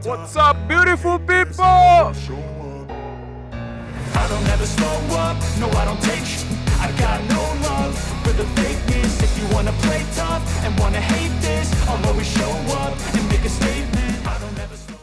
What's up, beautiful people? I don't ever slow up, no I don't take sh**. I got no love for the fakeness. If you wanna play tough and wanna hate this, I'll always show up and make a statement. I don't ever slow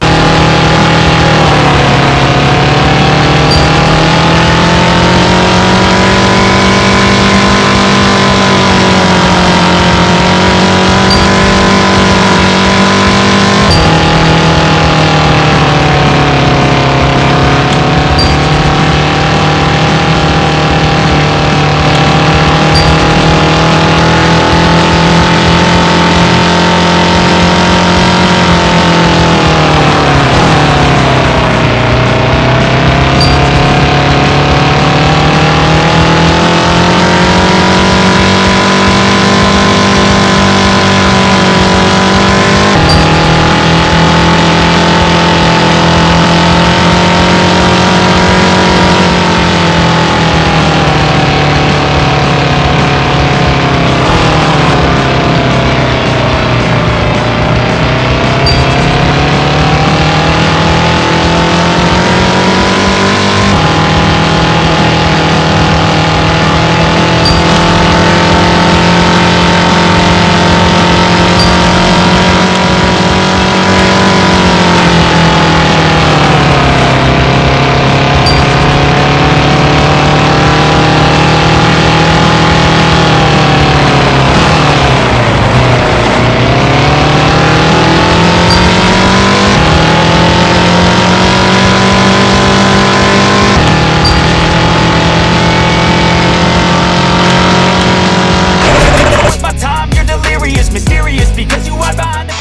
mysterious because you are behind the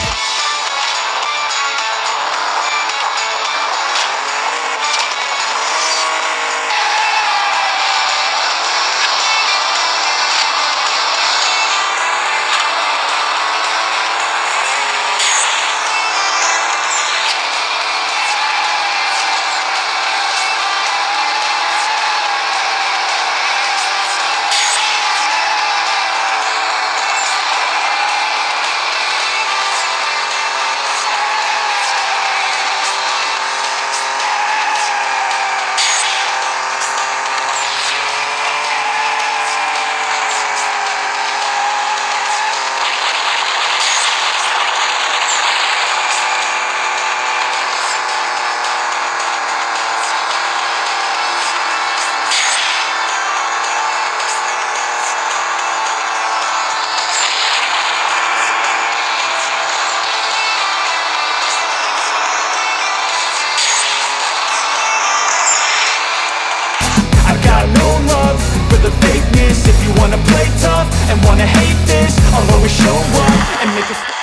the fakeness. If you wanna play tough and wanna hate this, I'll always show up and make a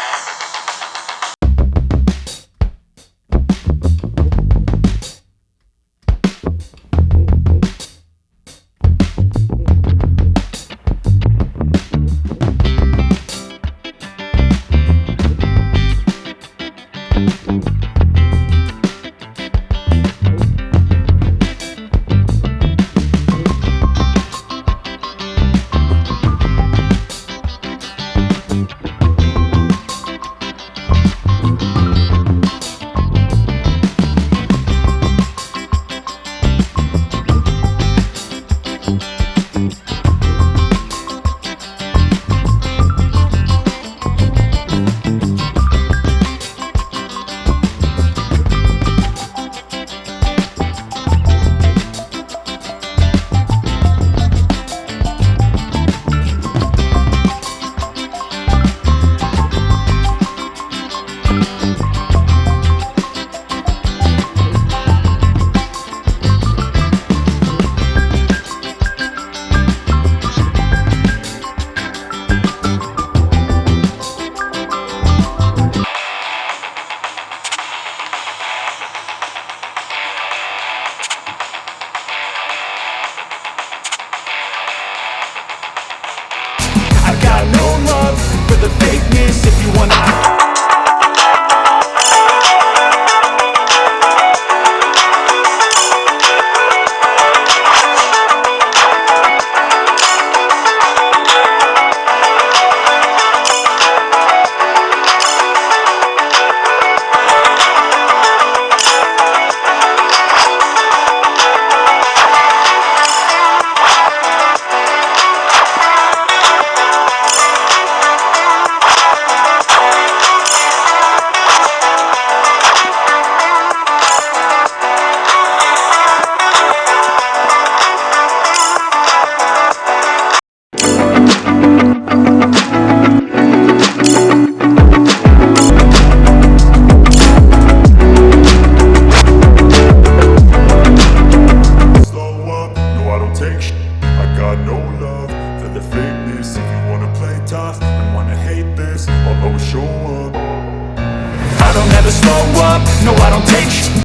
the fakeness. If you wanna